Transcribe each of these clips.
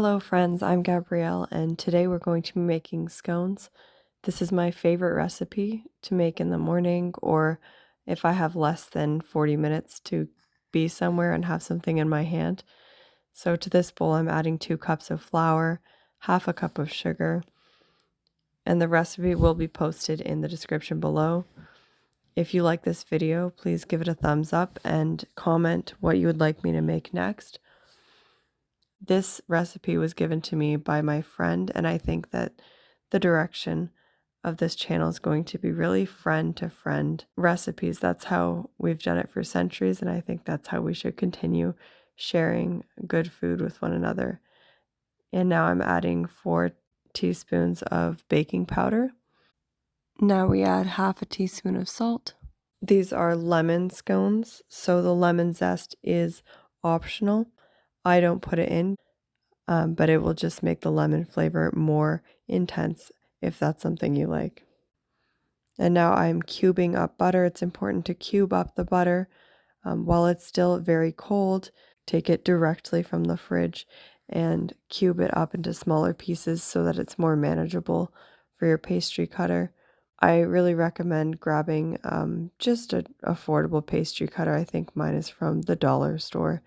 Hello friends, I'm Gabrielle and today we're going to be making scones. This is my favorite recipe to make in the morning or if I have less than 40 minutes to be somewhere and have something in my hand. So to this bowl I'm adding 2 cups of flour, half a cup of sugar, and the recipe will be posted in the description below. If you like this video, please give it a thumbs up and comment what you would like me to make next. This recipe was given to me by my friend, and I think that the direction of this channel is going to be really friend-to-friend recipes. That's how we've done it for centuries, and I think that's how we should continue sharing good food with one another. And now I'm adding 4 teaspoons of baking powder. Now we add half a teaspoon of salt. These are lemon scones, so the lemon zest is optional. I don't put it in. But it will just make the lemon flavor more intense if that's something you like. And now I'm cubing up butter. It's important to cube up the butter while it's still very cold. Take it directly from the fridge and cube it up into smaller pieces so that it's more manageable for your pastry cutter. I really recommend grabbing just an affordable pastry cutter. I think mine is from the dollar store,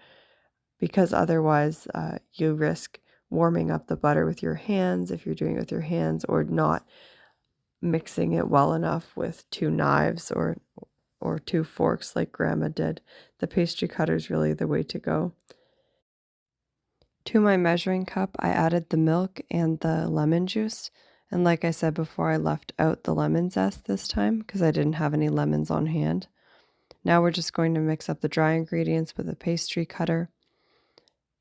because otherwise you risk warming up the butter with your hands if you're doing it with your hands, or not mixing it well enough with 2 knives or 2 forks like Grandma did. The pastry cutter is really the way to go. To my measuring cup, I added the milk and the lemon juice. And like I said before, I left out the lemon zest this time because I didn't have any lemons on hand. Now we're just going to mix up the dry ingredients with a pastry cutter.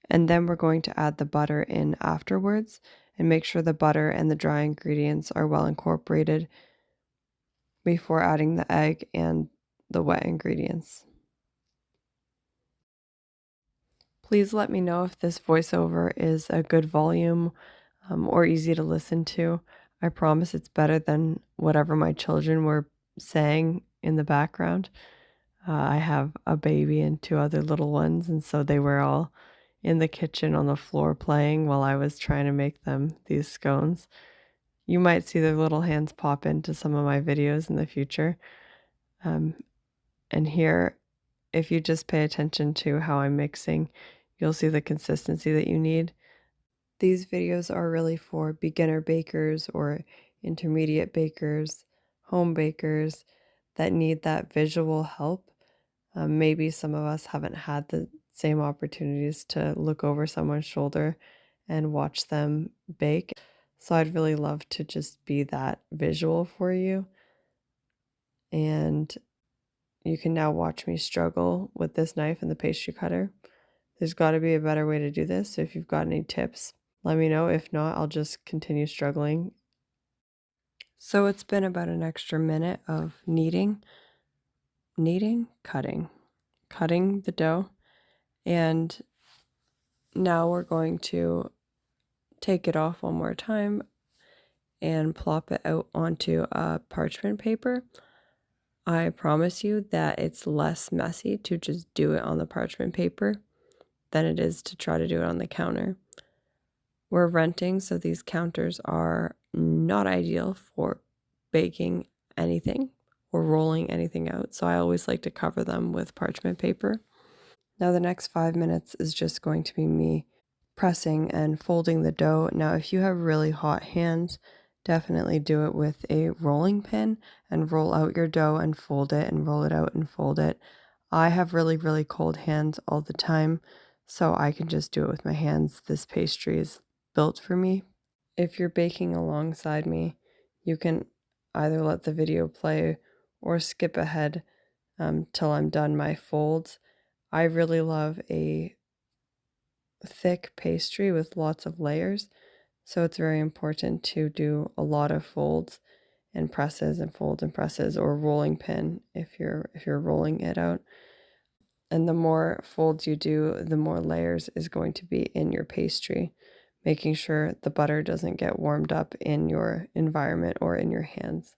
And then we're going to add the butter in afterwards and make sure the butter and the dry ingredients are well incorporated before adding the egg and the wet ingredients. Please let me know if this voiceover is a good volume or easy to listen to. I promise it's better than whatever my children were saying in the background. I have a baby and 2 other little ones, and so they were all in the kitchen on the floor playing while I was trying to make them these scones. You might see their little hands pop into some of my videos in the future. And here, if you just pay attention to how I'm mixing, you'll see the consistency that you need. These videos are really for beginner bakers or intermediate bakers, home bakers that need that visual help. Maybe some of us haven't had the same opportunities to look over someone's shoulder and watch them bake. So I'd really love to just be that visual for you. And you can now watch me struggle with this knife and the pastry cutter. There's got to be a better way to do this. So if you've got any tips, let me know. If not, I'll just continue struggling. So it's been about an extra minute of kneading, cutting the dough. And now we're going to take it off one more time and plop it out onto a parchment paper. I promise you that it's less messy to just do it on the parchment paper than it is to try to do it on the counter. We're renting, so these counters are not ideal for baking anything or rolling anything out, so I always like to cover them with parchment paper. Now the next 5 minutes is just going to be me pressing and folding the dough. Now if you have really hot hands, definitely do it with a rolling pin and roll out your dough and fold it and roll it out and fold it. I have really, really cold hands all the time, so I can just do it with my hands. This pastry is built for me. If you're baking alongside me, you can either let the video play or skip ahead till I'm done my folds. I really love a thick pastry with lots of layers, so it's very important to do a lot of folds and presses and folds and presses, or rolling pin if you're rolling it out. And the more folds you do, the more layers is going to be in your pastry, making sure the butter doesn't get warmed up in your environment or in your hands.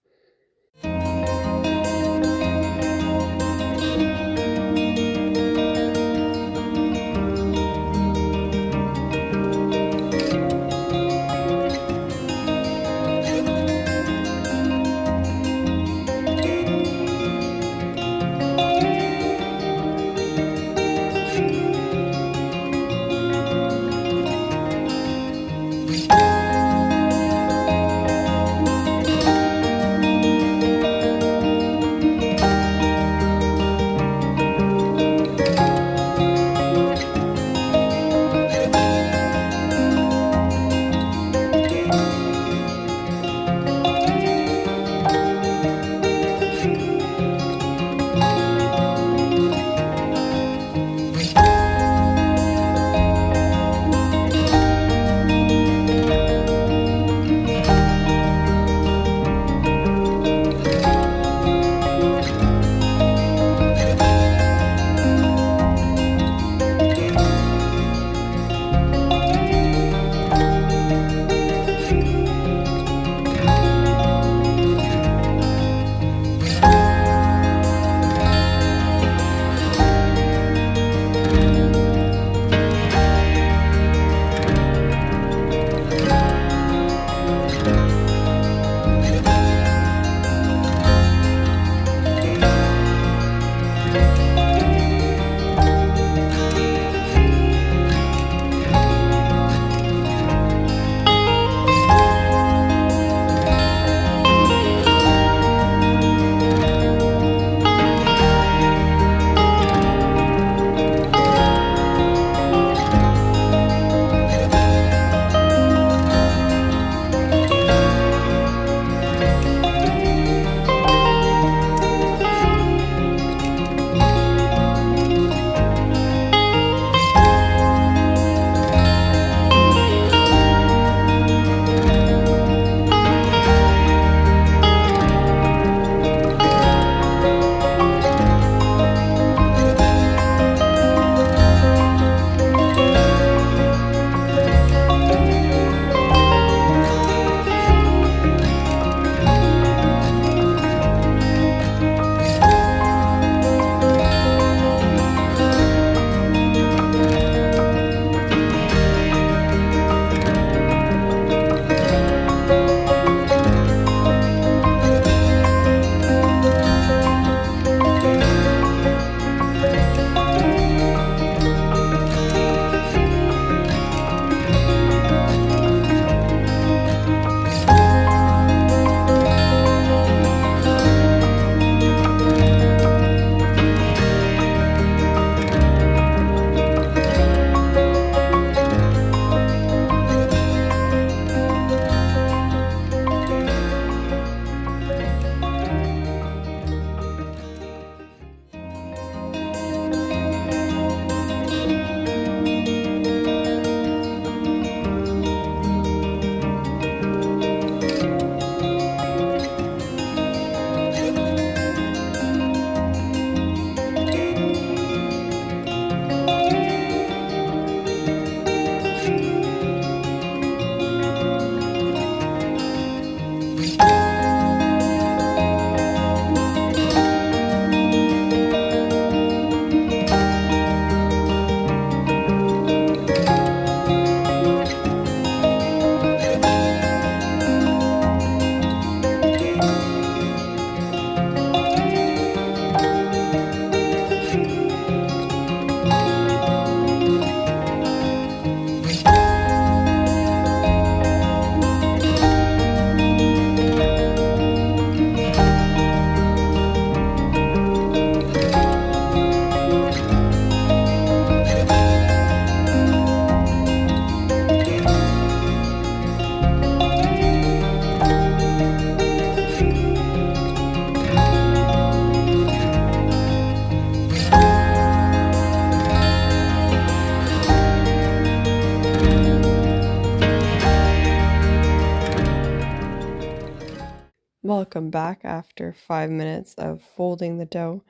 Welcome back after 5 minutes of folding the dough.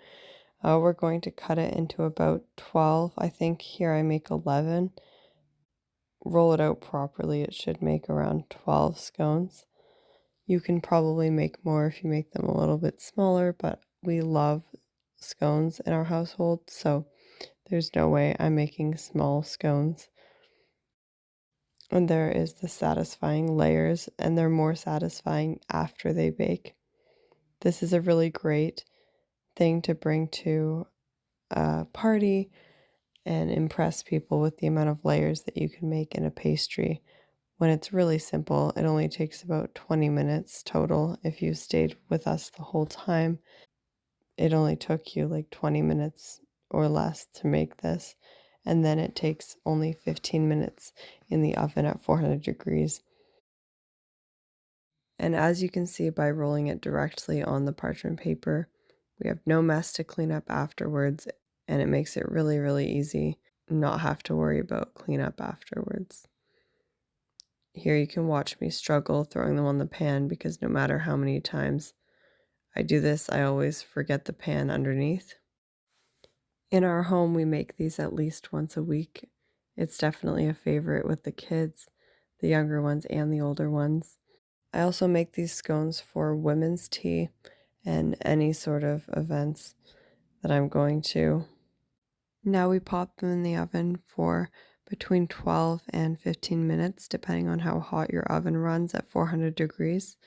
We're going to cut it into about 12. I think here I make 11. Roll it out properly, it should make around 12 scones. You can probably make more if you make them a little bit smaller, but we love scones in our household, so there's no way I'm making small scones. And there is the satisfying layers, and they're more satisfying after they bake. This is a really great thing to bring to a party and impress people with the amount of layers that you can make in a pastry. When it's really simple, it only takes about 20 minutes total. If you stayed with us the whole time, it only took you like 20 minutes or less to make this. And then it takes only 15 minutes in the oven at 400 degrees. And as you can see by rolling it directly on the parchment paper, we have no mess to clean up afterwards, and it makes it really, really easy not have to worry about cleanup afterwards. Here you can watch me struggle throwing them on the pan because no matter how many times I do this, I always forget the pan underneath. In our home, we make these at least once a week. It's definitely a favorite with the kids, the younger ones and the older ones. I also make these scones for women's tea and any sort of events that I'm going to. Now we pop them in the oven for between 12 and 15 minutes, depending on how hot your oven runs at 400 degrees.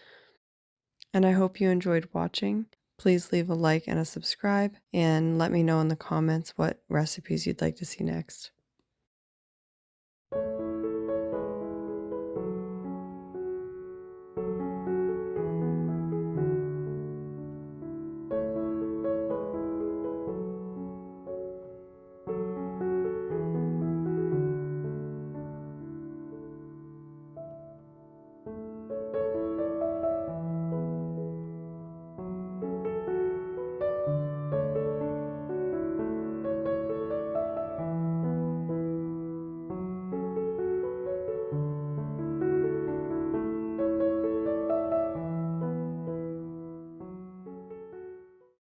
And I hope you enjoyed watching. Please leave a like and a subscribe, and let me know in the comments what recipes you'd like to see next.